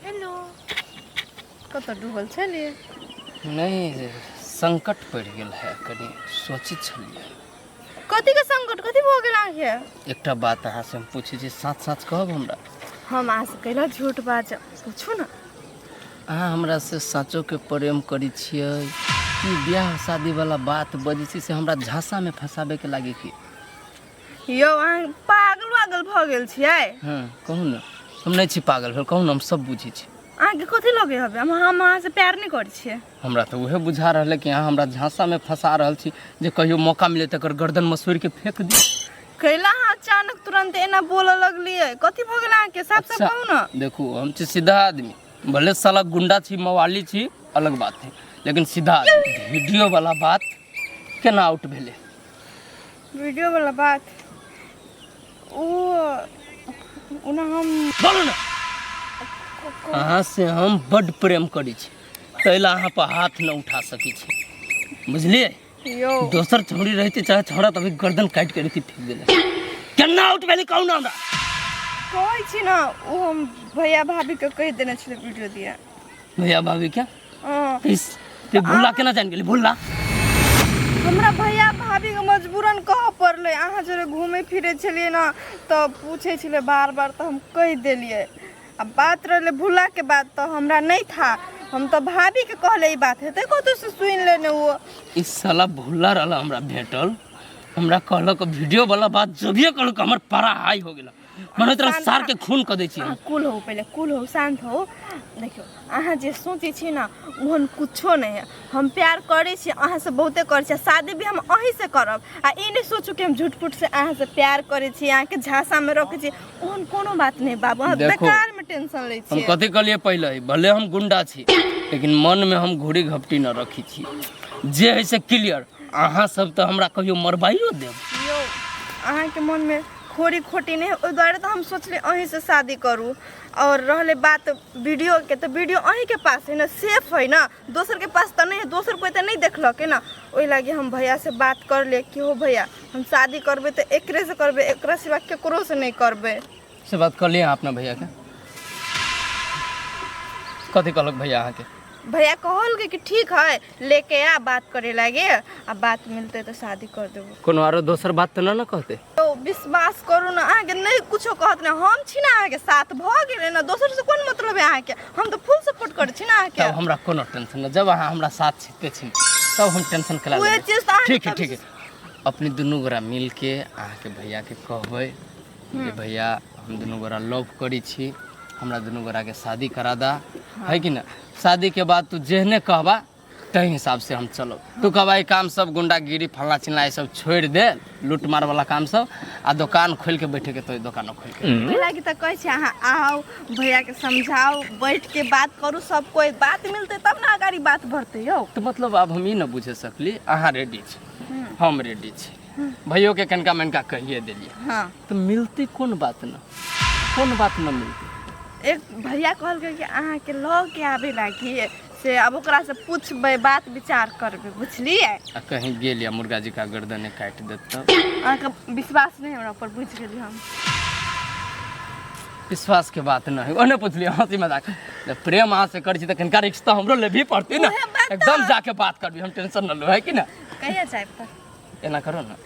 Hello कतऽ डूबल छलिए? नहीं संकट पड़ गेल है कनी सोचित छलिए। कथी के संकट कथी भ गेल आके? एकटा बात अहाँ से हम पूछे छी, साथ साथ कहब हमरा? हम आ से कैला झूठ बाज पूछू ना। अहाँ हमरा से साँचो के प्रेम करी छियै कि ब्याह शादी वाला बात बजी छी से हमरा झांसा में फंसाबे के लागे की? यौ अहाँ पागल वागल भ गेल छियै? हाँ कहू ना, हम नहीं छी पागल भेल, कहू ना, हम सब बुझी छी। आगे कथी लगे हबे? हम अहाँ से प्यार नहीं करै छियै। हमरा तो उहे बुझा रहले कि अहाँ हमरा झांसा में फंसा रहल छी जे कहियो मौका मिले तकर गर्दन मसूर के फेंक दी। कैला अहाँ अचानक तुरंत एना बोले लगलिए? कथी भ गेल आके? साफ साफ कहू ना। देखू हम छी सीधा आदमी, भले साला गुंडा छी मवाली छी अलग बात है, लेकिन सीधा आदमी। वीडियो वाला बात केना आउट भेले? वीडियो वाला बात उना हम बोलू ना। अहाँ से हम बड़ प्रेम करी छी, तैला अहाँ पर हाथ न उठा सकी छी, बुझलिए? यो दोसर छोड़ी रहती चाहे छोड़ा तभी गर्दन काट के रहती फेंक देले। केना आउट भेले कहू ना हमरा? कहै छी ना, ओ हम भैया भाभी के कह देने छले वीडियो दिया। भैया भाभी क्या हाँ। ते भूला केना जान गेली? भूला हमरा भैया भाभी के मजबूरन कह पड़ले। अहाँ जरे घूमे फिरे छलिए ना तो पूछे छले बार बार, तो हम कह देलिए। अब बात रहले भूला के बात तो हमरा नहीं था, हम तो भाभी के कहले ई बात हेते कतो से सुन लेने। वो इस साला भूला रहला हमरा भेटल, हमरा कहलक वीडियो वाला बात जब भी कहलक हमर पारा हाई हो गेला। मने तरह सार के खून क दै छी। कूल हो, पहले कूल हो, शांत हो। देखियो अहाँ जे सोचे छी ना ओहन कुछो नहीं है। हम प्यार करे छी, अहाँ से बहुते करे छी, शादी भी हम अही से करब। आ ई नहीं सोचू कि हम झूठ फूट से अहाँ से प्यार करे छी, अहाँ के झांसा में रखे छी, ओहन कोनो बात नहीं बाबू। अहाँ बेकार में टेंशन ले छी। हम कथि कहलिए पहले, भले हम गुंडा छी लेकिन मन में हम घोड़ी घपटी न रखी छी। जे है से क्लियर, अहाँ सब तो हमरा कहियो मरबाइयो देब। यो अहाँ के मन में खोरी खोटी नहीं, ओहि द्वारे तो हम सोचले अही से शादी करूँ। और रहले बात वीडियो के, तो वीडियो अही के पास है ना, सेफ है ना, दोसर के पास तो नहीं है, दोसर कोई तो नहीं देखलक है ना। ओहि लागी हम भैया से बात कर ले कि हो भैया हम शादी करबे तो एकरे से करबे, एकरा सिवा केकरो से नहीं करबे। से बात कर लिए अपना भैया के? कथि कहलक भैया अहाँ के? भैया कहल कि ठीक है लेके आ, बात करे लागे, अब बात मिलते तो शादी कर देबो। कोनो आरो दोसर बात तो ना कहते? तो विश्वास करू ना, आगे नहीं कुछो कहत ना, हम छी ना आगे साथ भ गेले ना, दोसर से कोन मतलब है आके? हम तो फुल सपोर्ट करे छी ना आके। तब हमरा कोनो टेंशन ना, जब अहाँ हमरा साथ छिते छी तब हम टेंशन कला ओए लेब। चीज तो ठीक है ठीक है, अपनी दुनू गोरा मिल के अहाँ के भैया के कहबै कि भैया हम दुनू गोरा लव करी छी, हमरा दुनू गोरा के शादी करा दा। है कि ना? शादी के बाद तू जेहने कहबा तही हिसाब से हम चलो। तू कहबा ई काम सब गुंडागिरी फल्ला चिल्ला सब छोड़ दे, लूट मार वाला काम सब, आ दुकान खोल के बैठे के, तो दुकान खोल के लागी तो कहे छी अहाँ आओ, भैया के समझाओ, बैठ के बात करू, सब कोई बात मिलते तब ना आगारी बात बढ़ते। यो तो मतलब अब हम ई न बुझे सकली अहाँ रेडी छी, हम रेडी छी, भैयो के कनका मनका कहिए देलिए। हाँ तो मिलती कौन बात न, कौन बात न मिलती? एक भैया कहल कि अहाँ के लऽ के आबे लागी से, अब ओकरा से पूछबे, बात विचार करबे, बुझलिए? आ कहीं गेल या मुर्गा जी का गर्दन काट देत तब? अहाँ के विश्वास नहीं हमरा पर, बुझ गेली हम। विश्वास के बात न है, ओने पूछलिए हंसी मजाक। जब प्रेम अहाँ से कर छी त कनका रिश्ता हमरो ले भी पड़ती ना, एकदम जाके बात करबी, हम टेंशन न लो, है कि ना? कहिया जाए त? एना करो ना,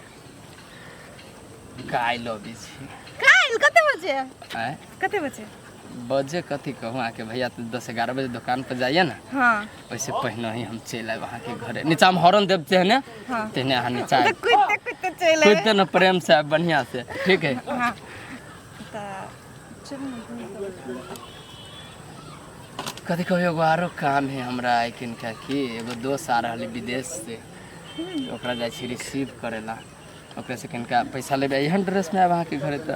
गाय लबी छी। काल कते बजे? आय कते बजे? बजे कथी कहूँ आके भैया, तो 10-11 बजे दुकान पर जाइए ना, हाँ वैसे पहले ही हम चल आए वहाँ के घरे। नीचा में हॉर्न देव तेहने, हाँ। तेहने अहाँ नीचा तो कुत्ते चले खुद न प्रेम से बढ़िया से, ठीक है? हाँ तो चल ना। कथी कहू, एगो आरो काम है हमरा किनका की, एगो दोस्त आ रहा विदेश से, ओकरा जाइ छी रिसीव करेला, ओकरे से किनका पैसा लेबे। एहन ड्रेस में आए वहाँ के घरे तो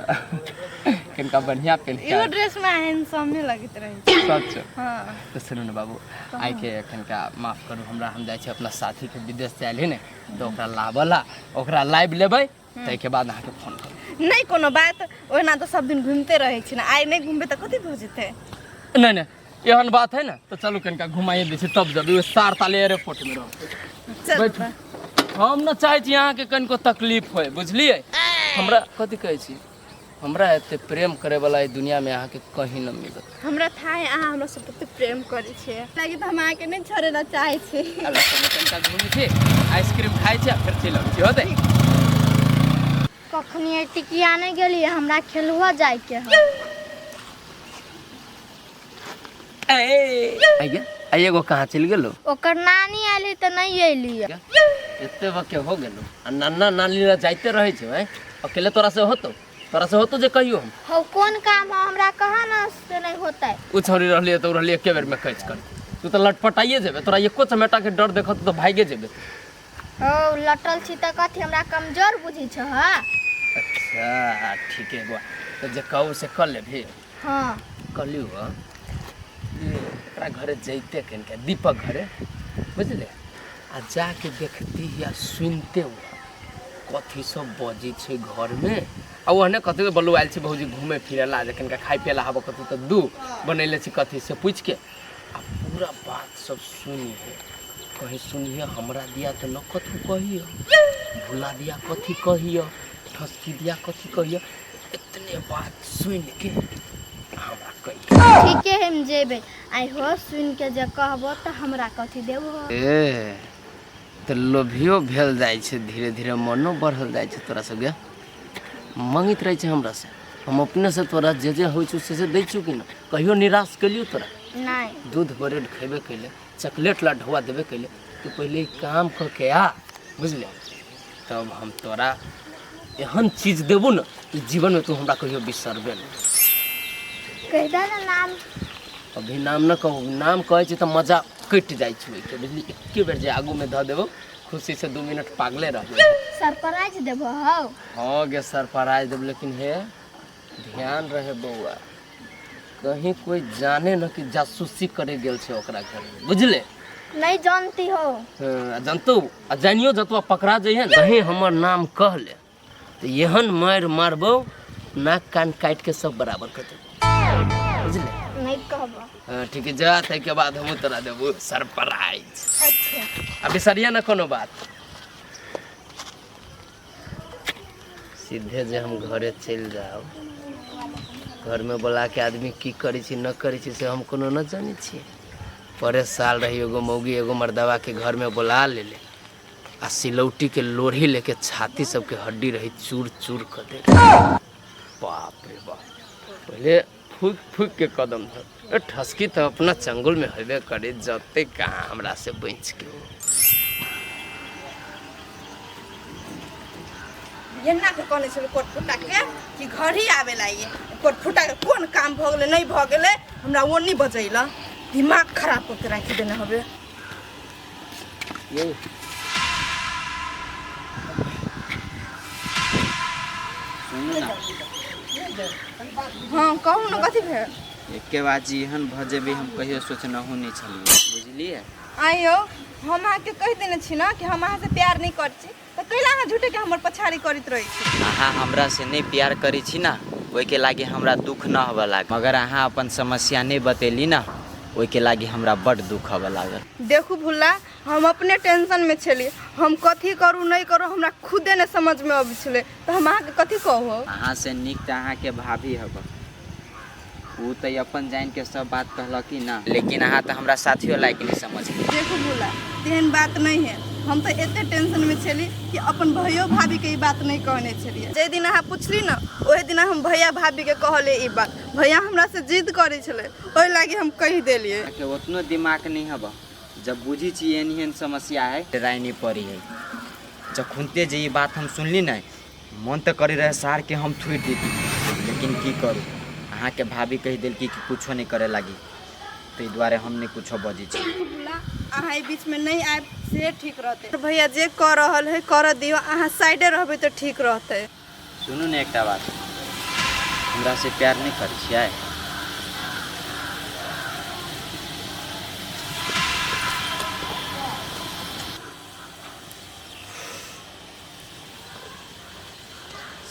किनका बढ़िया पहन के एगो ड्रेस में हैंडसम नहीं लगत रही। सच? हाँ तो सुनू ना बाबू, आइ के किनका माफ करू हमरा, हम जाइ छी अपना साथी के विदेश से आयल है ने, तो ओकरा लाबला, ओकरा लाइव लेबै, ताहिके बाद अहाँके फोन करब। नहीं कोनो बात, ओना तो सब दिन घूमते रहे छी ना, आइ नहीं घूमबे तो कथी भ जेते? नहीं नहीं एहन बात है ना, तो चलू कनिका घुमाइए दै छी, तब जब सार ताले एयरपोर्ट में रहो। चल हम न चाहे छी अहाँ के कनिको तकलीफ होय, बुझलिए? हमरा कथी कहै छी, हमरा एते प्रेम करे वाला ई दुनिया में अहाँ के कहीं न मिलत। हमरा था है अहाँ हमरा से बहुत प्रेम करे छे लागी त हम अहाँ के नहीं छोड़े चाहे छे। अब तनिका घूमे छे, आइसक्रीम खाइ छे फिर चलब छी होते। कखनी टिकिया नहीं गेली हमरा खेलुआ जाय के है। आइगे एगो कहाँ चल गेलो? ओकर नानी आली त नहीं एली। एते वके हो गेलो आ नन्ना नानी ला जाइते रहे छे हैं। अकेले तोरा से होतो जे कहियो हम। हो कौन काम है हमरा कहा ना से नहीं होता है। उ छोरी रहलिए तो रहलिए एके बेर में कैच कर। तू तो लटपटाइए जेबे, तोरा एको चमेटा के डर देखत तो भागे जेबे। हो लटल छी त कथि हमरा कमजोर बुझी छ। हां अच्छा ठीक है बा, तो जे कहू से कर लेबे। हां कहलियो एकरा घरे जइते कनके दीपक घरे बुझले आ जाके देखती या सुनते हो कथी सब बजी छे घर में। आ ओहने कथी बोलू आयल छी भौजी घूमे फिरे ला जखन का खाइ पिए ला हबो कथी तो दू बनैले छी कथी से पूछ के आ पूरा बात सब सुनिए। कहीं सुनिए हमरा दिया तो न कथू कहियो, भुला दिया कथी कहियो, ठसकी दिया कथी कहियो। इतने बात सुन के हमरा कहियो ठीक है हम जेबे। आई हो सुन के जे कहबो त हमरा कथि देबो। ए तो लोभियो भेल जाय छे, धीरे धीरे मनो बढ़ल जाय छे। तोरा सब मांगित रहे छे हमरा से, हम अपने से तोरा जे जे होइ छे से दै छु कि न। कहियो निराश कलियो तोरा? नहीं दूध ब्रेड खेबे कैले, चॉकलेट ला ढवा देबे कैले। तू पहले काम क के आ बुझले, तब हम तोरा एहन चीज देबो न कि जीवन में तू हमरा कहियो बिसरबे न। कह दे ना नाम। अभी नाम न कहू, नाम कहे छे त मजा कट जाय छे के बुझली। एके बेर जे आगू में ध देबो खुशी से 2 मिनट पागले रहबे। सरप्राइज देबो हो। हां गे सरप्राइज देब, लेकिन हे ध्यान रहे बउआ, कहीं कोई जाने न कि जासूसी करे गेल छे ओकरा घर में बुझले। नहीं जानती हो। जानतो आ जानियो जतवा पकड़ा जइहे कहीं हमर नाम कह ले तो एहन मार मारबो नाक कान काट के सब बराबर कर देबो बुझले। नहीं कहबो। हां ठीक है जा, तै के बाद हम तोरा देबो सरप्राइज। अच्छा अभी सरिया न कोनो बात। सीधे जे हम घरे चल जाओ, घर में बोला के आदमी की करी छी न करी छी से हम कोनो न जानी छी। परे साल रही एगो मौगी एगो मर्दवा के घर में बुला ले आ सिलौटी के लोढ़ी लेके छाती सबके हड्डी रही चूर चूर कर दे। बाप रे बाप, पहले फूक फूक के कदम धर। ठसकी तो अपना चंगुल में हेबे करे, जते कहाँ हमरा से बच के। ये ना के कोने से कोट फुटा के कि घर ही आवे लागे। कोट फुटा के कोन काम भ गेले नहीं भ गेले हमरा वो नहीं बजैला। दिमाग खराब करके राखी देने हबे। ये सुनू ना, हां कहू न कथि भे। एके बाजी एहन भ जेबे हम कहियो सोचनहु नहीं छलिए बुझलिए। आइयो हम अहाँ के कह देने छी ना कि हम अहाँ से प्यार नहीं कर छी तो कैला अहाँ झूठे के हमर पछाड़ी करत रही छी। अहाँ हमरा से नहीं प्यार करी छी ना, ओइ के लागे हमरा दुख न होबे लाग। मगर अहाँ अपन समस्या नहीं बतेली ना, ओइ के लागे हमरा बड़ दुख होबे लागल। देखू भुल्ला, हम अपने टेंशन में छली, हम कथी करू नहीं करू हमरा खुदे ने समझ में आबै छले तो हम अहाँ के कथी कहू। अहाँ से निक त अहाँ के भाभी हब, उ त अपन जान के सब बात कहलकी ना, लेकिन अहाँ त हमरा साथियो लायक नहीं समझली। देखू भुल्ला, तेहन बात नहीं है। हम तो एते टेंशन में छली कि अपन भैया भाभी के ई बात नहीं कहने छलिए। जे दिन अहाँ पूछली ना ओहे दिन हम भैया भाभी के कहले ई बात। भैया हमरा से जिद करे छले, ओइ लागी हम कह देलिए। के उतनो दिमाग नहीं हब, जब बुझी छी एहन समस्या है राय नहीं पड़ी है। जब खुनते जे ये बात हम सुनली ना, मन तो करे रहे सार के हम छोड़ दी, लेकिन की करूँ अहाँ के भाभी कह दिल कि कुछो नहीं करे लगी, तो द्वारे हम नहीं कुछो बजी छी। अहाँ ई बीच में नहीं आए से ठीक रहते। भैया जे कर रहल है कर दियो, अहाँ साइडे रहबे तो ठीक रहते। सुनू ने एकटा बात, हमरा से प्यार नहीं करै छियै?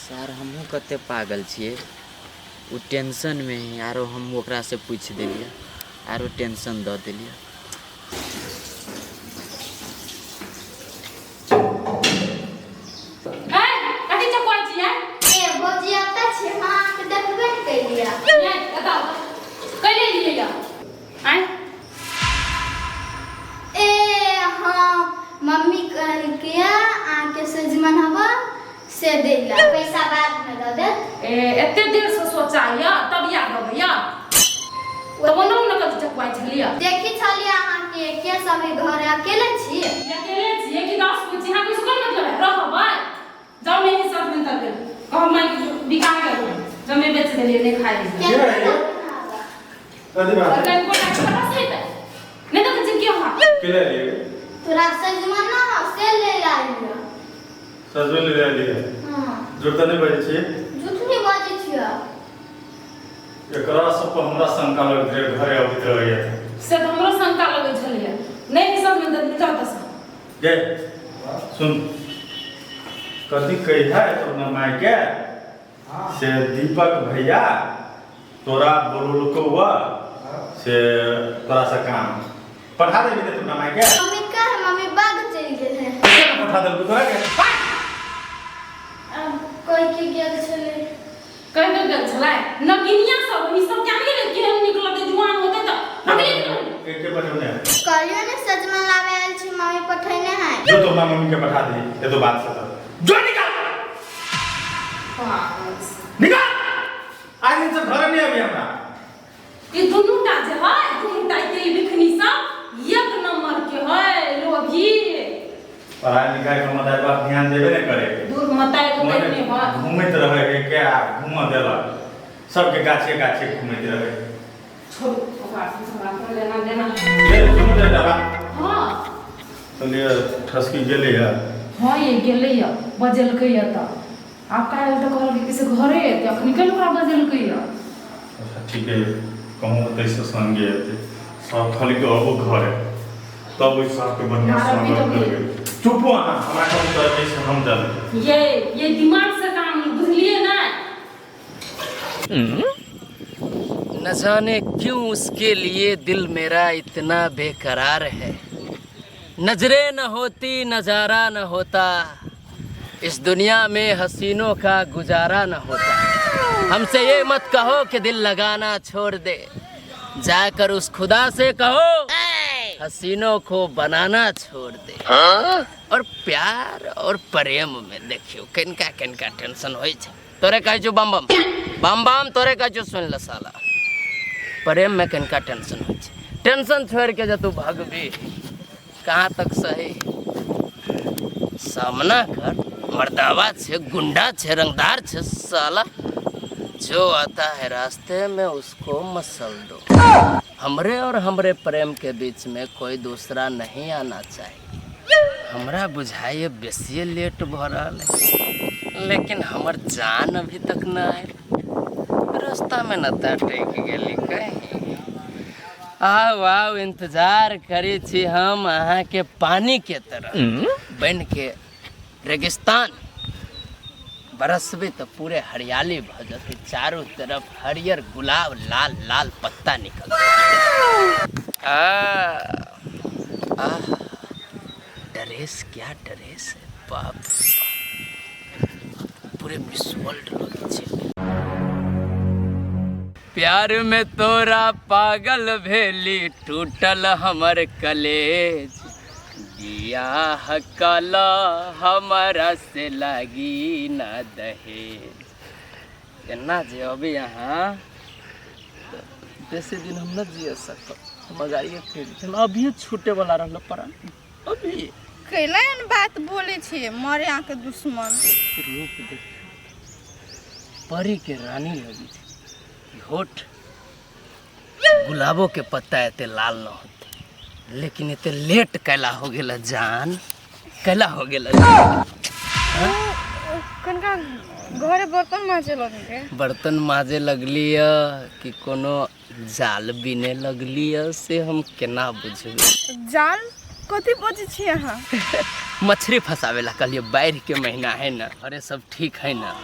सर हमहूँ कते पागल छियै, उ टेंशन में है, आरो हम ओकरा से पूछ देलिए, आरो टेंशन दऽ देलिए। ए भौजी आता छी। हां चाहिए तब याद हो भैया तो बोलो न कत चकवाई छलिया देखी छलिए अहाँ के सभी घर अकेले छी अकेले छिए कि 10 कुछ यहाँ कुछ कोन मतलब है रहबै जाओ नहीं सब दिन तक कह मैं बिका गयो जब मैं बेच देलिए नहीं खाए कदी बात कहीं को पता से नहीं तो कुछ क्यों हा केले ले तोरा सजमन ना हो से ले आइयो सजवे ले लिए हां जुड़ता नहीं बजे छी झूठ नहीं बाजै छियो एकरा सब पर हमरा शंका लग रे घरे अबैत रहैया से तो हमरो शंका लगे छलिए नहीं सब में दे जाओ तस गे सुन कथी कही है तो ना माय के से दीपक भैया तोरा बोलू को हुआ से तोरा से काम पढ़ा दे भी तू ना माय के मम्मी का है मम्मी बाग चली गेल है पढ़ा दे तोरा के अब कोई की गेल छले कह दे गल छलाय नगिनिया सब ई सब क्या गेल कि हम निकलते जुआन होते तो नकली के पठौने कहलियो ने सजमन लावे आइल छी मम्मी पठैने है जो तो मम्मी के पठा दी ये तो बात से जो निकाल निकाल आज इन सब घर नहीं अभी हमरा ई दुनुटा जे है दुनुटा के बिखनी सब एक नंबर के है लोभी पढ़ाई लिखाई का मतलब बात ध्यान देबे नहीं करे दूर मताई को देखने बा घूमत रहे है के आ घूम देला सबके गाछे गाछे घूमत रहे छोड़ ओकरा से सब लेना देना ये सुन दे दबा हां तो ले ठसकी गेले है हां ये गेले या बजलकै या त आप काहे तो कहल कि किसी घरे है त निकल ओकरा बजलकै या अच्छा ठीक है कहूं तो ऐसे संगे है सब खाली के अब घर है तब इस साहब के बढ़िया स्वागत करेंगे चुप हो हमारा काम कर के हम चल ये दिमाग से काम बुझलिए ना न जाने क्यों उसके लिए दिल मेरा इतना बेकरार है। नजरें न होती नजारा न होता, इस दुनिया में हसीनों का गुजारा न होता। हमसे ये मत कहो कि दिल लगाना छोड़ दे, जाकर उस खुदा से कहो हसीनों को बनाना छोड़ दे। और प्यार और प्रेम में देखियो किनका किनका टेंशन होई छे। तोरे कह जो बम बम बम बम तोरे कह जो सुन ल साला, प्रेम में किनका टेंशन होई छे। टेंशन छोड़ के जब तू भागबी कहाँ तक सही, सामना कर, मर्दावा छे, गुंडा छे, रंगदार छे साला, जो आता है रास्ते में उसको मसल दो। हमरे और हमरे प्रेम के बीच में कोई दूसरा नहीं आना चाहिए। हमरा बुझाइए बेसिए लेट भ रहा है, लेकिन हमर जान अभी तक न आए। रास्ता में न टेक गेली कहीं। आओ आओ इंतजार करी छी हम अहाँ के पानी के तरह बन के रेगिस्तान बरसबे तो पूरे हरियाली भ जाते, चारों तरफ हरियर गुलाब लाल लाल पत्ता निकल। ड्रेस क्या ड्रेस है बाप, पूरे मिस वर्ल्ड लगे छे। प्यार में तोरा पागल भेली, टूटल हमर कलेज, बियाह कला हमारा से लागी ना दहेज। केना जे अभी यहाँ बेसी दिन हम न जिए सकब, मगारिए फिर अभी छूटे वाला रहल पर अभी कैलन बात बोले छे मरे यहाँ के दुश्मन। रूप देख परी के रानी लगी थी, होठ गुलाबों के पत्ता एते लाल न होते, लेकिन एते लेट कैला हो गेला जान, कैला हो गेला कनका घरे बर्तन माजे लगे, बर्तन माजे लगली कि कोनो जाल बिने लगली से हम केना बुझबे। जाल कथी बजे छी अहाँ? मछली फंसावेला कहलिए बाढ़ के महीना है ना। अरे सब ठीक है ना?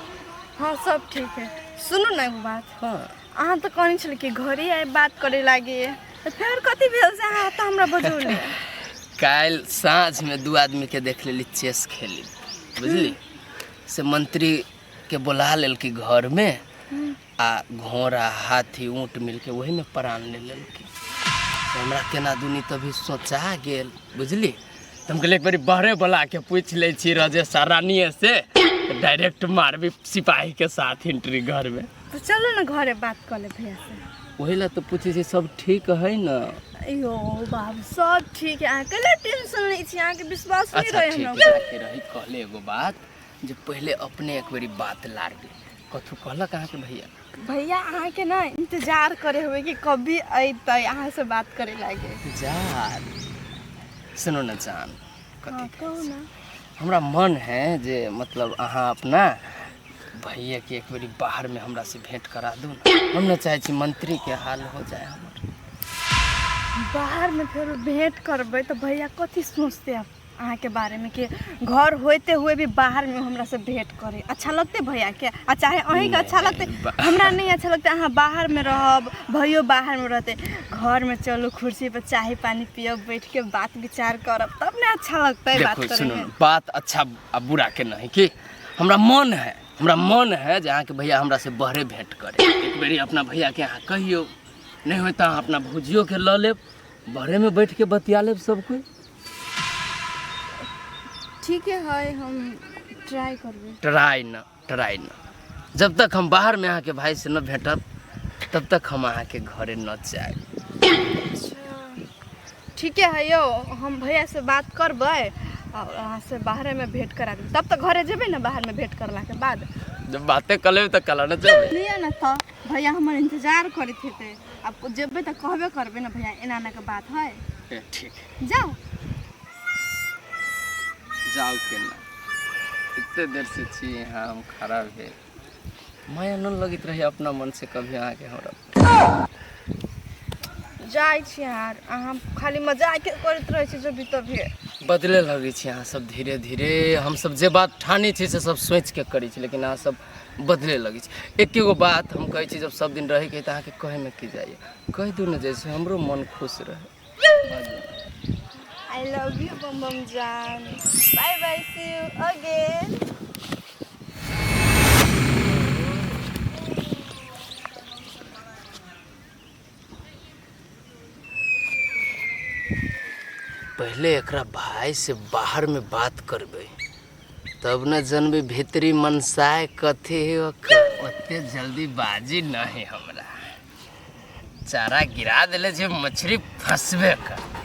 हाँ सब ठीक है। सुनू ना एगो बात, हाँ अहाँ तो कहनी छल कि घरे आए बात करे लागे, तो फिर कथी भेल से अहाँ तो हमरा बजौले? काल साँझ में दू आदमी के देख लेली चेस खेली, बुझली से मंत्री के बुला लेलकी घर में, आ घोड़ा हाथी ऊँट मिल के वही में प्राण ले लेलकी। तो हमरा केना दुनी तभी सोचा गेल, बुझली। तो हम कहलिए एक बारी बहरे बुला के पूछ ले छी राजेश रानी से, डायरेक्ट मारबी सिपाही के साथ एंट्री घर में। तो चलो ना घरे बात कर ले भैया से। वही ला तो पूछे छी सब ठीक है ना? अयो बाबू सब ठीक है, अहाँ टेंशन नहीं छी, अहाँ के विश्वास नहीं अच्छा रहे ठीक हमरा है के रही कहले एगो बात जे पहले अपने एक बारी बात लार दे। कथु कहलक अहाँ के भैया? भैया अहाँ के ना इंतजार करे हुए कि कभी अतै अहाँ से बात करे लागे। जान सुनो न जान, हाँ, कथी कहू ना। हमरा मन है जे मतलब अहाँ अपना भैया के एक बारी बाहर में हमरा से भेंट करा दू ना। हम न चाहे छी मंत्री के हाल हो जाए हमर। बाहर में फिर भेंट करबै तो भैया कथी सोचते अहाँ के बारे में कि घर होते हुए भी बाहर में हमरा से भेंट करे? अच्छा लगते भैया के? आ चाहे अहीं के अच्छा लगते, हमरा नहीं अच्छा लगता। अहाँ बाहर में रहब, भैयो बाहर में रहते, घर में चलो कुर्सी पर चाय पानी पियब, बैठ के बात विचार करब, तब ना अच्छा लगता है बात देखो करे सुनो में। बात अच्छा आ बुरा के नहीं कि हमरा मन है जे अहाँ के भैया हमरा से बहरे भेंट करे। एक बारी अपना भैया के अहाँ कहियो, नहीं होता अहाँ अपना भौजियो के ल लेब, बहरे में बैठ के बतिया लेब सब कोई। ठीक है हम ट्राई करबे। ट्राई न जब तक हम बाहर में अहाँ के भाई से न भेटब तब तक हम अहाँ के घरे न जाए। ठीक है यो, हम भैया से बात करबै और अहाँ से बाहर में भेंट करा देब, तब तक घरे जेबै ना बाहर में भेंट करला के बाद। जब बातें कर लेब तो कल न चलबे। लिए ना तो भैया हमर इंतजार करत हेते, आपको जेबै तो कहबे करबे ना भैया एना एना के बात है। ठीक जाओ जाओ के ना, इतने देर से छी यहाँ हम खड़ा भेल, माया न लगित रही अपना मन से कभी अहाँ के हमरा। जाय छी यार, अहाँ खाली मजाक करत रहै छी जब तभी। बदले लगे छी अहाँ सब धीरे धीरे। हम सब जे बात ठानी छी से सब सोच के करी छी, लेकिन अहाँ सब बदले लगे छी। एक एगो बात हम कहै छी, जब सब दिन रहे के त अहाँ के कहे में की जाइए, कह दू न जैसे हमरो मन खुश रहे। I love you बम बम जान, bye bye, see you again। पहले एकरा भाई से बाहर में बात करबे, तब न जनबे भीतरी मनसाय कथी है। ओते जल्दी बाजी नहीं हमरा, चारा गिरा दिले जे मछली फंसबे कर।